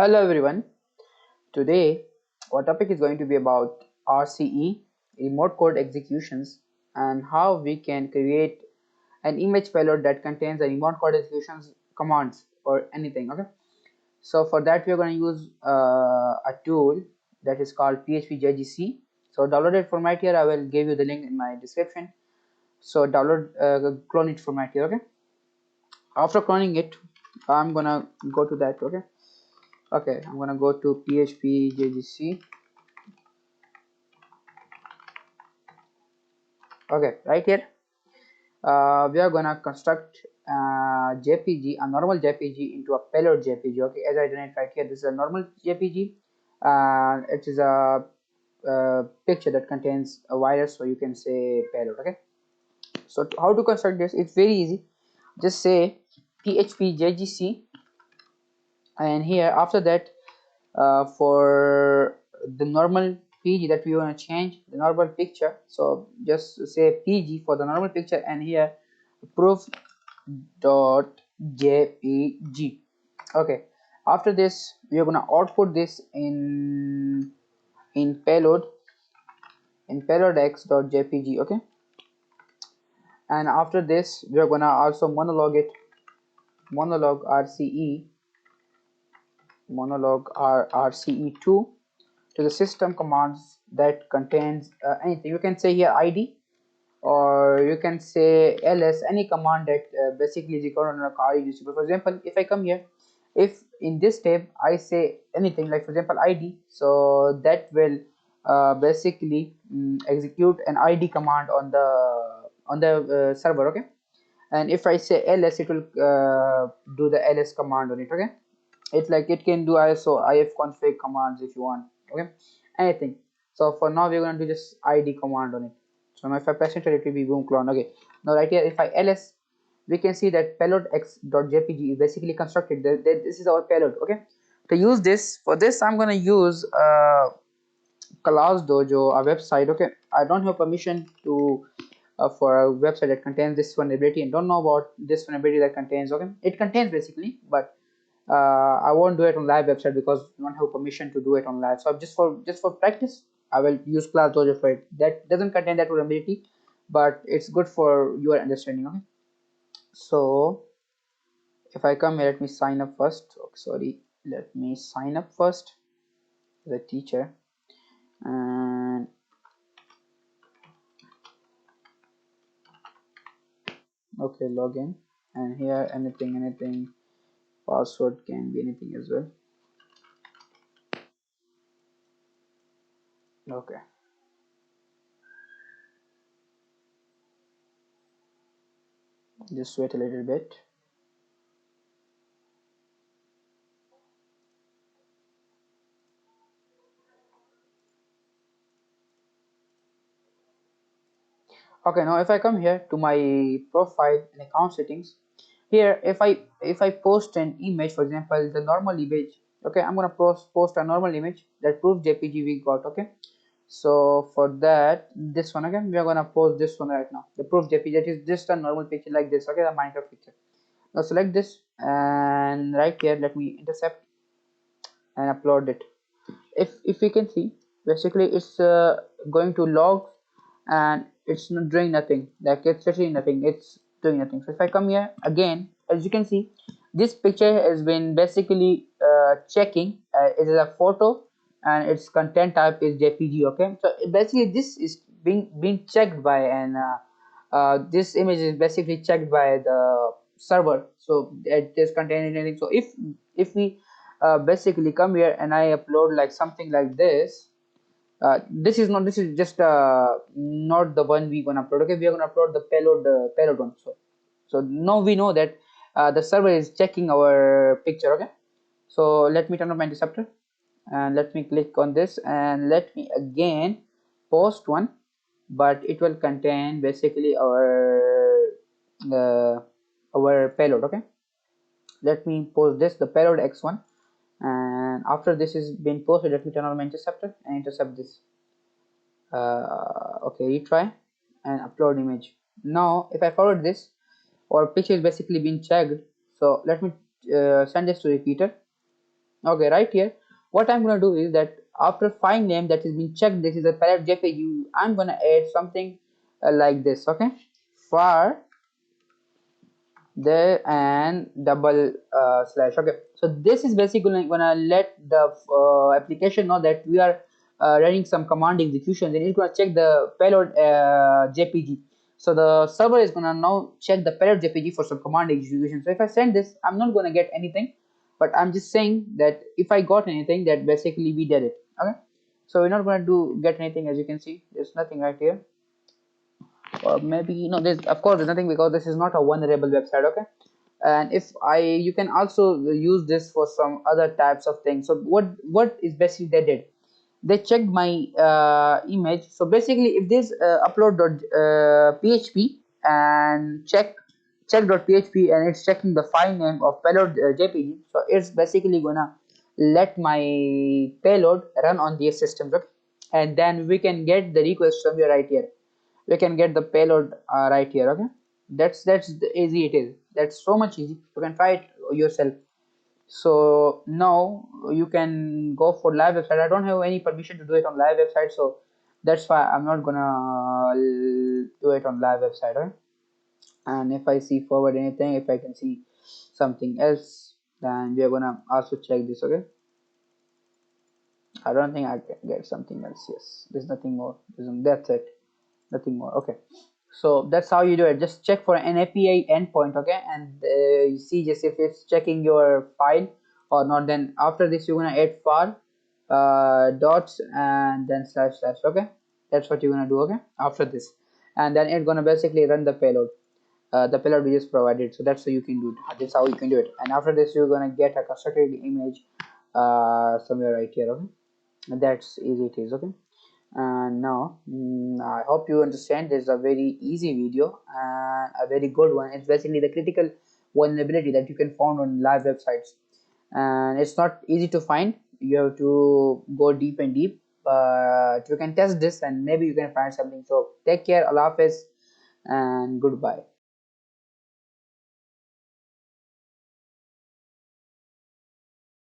Hello everyone. Today our topic is going to be about RCE, remote code executions, and how we can create an image payload that contains a remote code executions commands or anything. Okay. So for that we are going to use a tool that is called PHPGGC. So download it from right here. I will give you the link in my description. So download clone it from right here. Okay. After cloning it, I'm gonna go to that. Okay, I'm gonna go to PHPGGC. Okay, right here we are gonna construct JPG, a normal JPG into a payload JPG. Okay, as I done it right here, this is a normal JPG and it is a picture that contains a virus, so you can say payload. Okay, so how to construct this? It's very easy. Just say PHPGGC, and here after that for the normal PG that we want to change the normal picture, so just say PG for the normal picture, and here proof dot jpg. Okay, after this we are going to output this in payload x.jpg. Okay, and after this we are going to also monologue rce rce2 to the system commands that contains anything. You can say here id, or you can say ls, any command that basically is equal on a car usable. For example, if I come here, if in this tab I say anything like for example id, so that will basically execute an id command on the server. Okay, and if I say ls, it will do the ls command on it. Okay, it's like it can do ISO ifconfig commands if you want. Okay, anything. So for now we're going to do just id command on it. So now if I press enter, it will be boom clone. Okay, now right here if I ls, we can see that payload x.jpg is basically constructed. This is our payload. Okay, to use this, for this I'm going to use class dojo, a website. Okay, I don't have permission to for a website that contains this vulnerability, and don't know about this vulnerability that contains. Okay, it contains basically, but I won't do it on live website because we don't have permission to do it on live. So just for practice, I will use class dojo for it. That doesn't contain that vulnerability, but it's good for your understanding. Okay, so if I come here, let me sign up first. Oh, sorry, let me sign up first as a teacher, and okay, login, and here anything password can be anything as well. Okay, just wait a little bit. Okay, now if I come here to my profile and account settings, here if I post an image, for example the normal image. Okay, I'm gonna post a normal image that proves jpg we got. Okay, so for that, this one again, we are gonna post this one right now, the proof jpg. That is just a normal picture like this. Okay, the Minecraft picture. Now select this, and right here let me intercept and upload it. If you can see, basically it's going to log, and it's not doing nothing. Like it's literally nothing, it's doing nothing. So if I come here again, as you can see, this picture has been basically checking. It is a photo and its content type is jpg. Okay, so basically this is being checked by, and this image is basically checked by the server, so it is containing anything. So if we basically come here and I upload like something like this, this is just not the one we gonna upload. Okay, we are gonna upload the payload one. So now we know that the server is checking our picture. Okay, so let me turn on my interceptor, and let me click on this, and let me again post one, but it will contain basically uh, our payload. Okay, let me post this, the payload x1, and after this is been posted, let me turn on my interceptor and intercept this. Okay, retry and upload image. Now if I forward this, our picture is basically being checked. So let me send this to repeater, Okay, right here, what I'm gonna do is that after file name that has been checked, this is a palette JPG. I'm gonna add something like this. Okay, for there and double slash. Okay, so this is basically gonna let the application know that we are running some command execution. Then it's gonna check the payload JPG. So the server is gonna now check the payload JPG for some command execution. So if I send this, I'm not gonna get anything, but I'm just saying that if I got anything, that basically we did it. Okay, so we're not gonna get anything. As you can see, there's nothing right here. Or maybe no, there's of course there's nothing because this is not a vulnerable website. Okay, and if I you can also use this for some other types of things. So what is basically they did, they checked my image. So basically if this upload.php and check.php and it's checking the file name of payload jpg, so it's basically gonna let my payload run on these systems. Okay, and then we can get the request from here. Right here we can get the payload right here. Okay, that's the easy it is. That's so much easy, you can try it yourself. So now you can go for live website. I don't have any permission to do it on live website, so that's why I'm not gonna do it on live website. Right? And if I see forward anything, if I can see something else, then we are gonna also check this. Okay, I don't think I can get something else. Yes, there's nothing more. That's it, nothing more. Okay, so that's how you do it. Just check for an API endpoint. Okay, and you see just if it's checking your file or not. Then after this you're gonna add file dots and then slash slash. Okay, that's what you're gonna do. Okay, after this, and then it's gonna basically run the payload we just provided. So that's how you can do it. That's how you can do it. And after this you're gonna get a constructed image somewhere right here. Okay, that's easy it is. Okay, and now I hope you understand. This is a very easy video and a very good one. It's basically the critical vulnerability that you can find on live websites, and it's not easy to find. You have to go deep and deep, but you can test this and maybe you can find something. So take care, Allah Hafiz, and goodbye.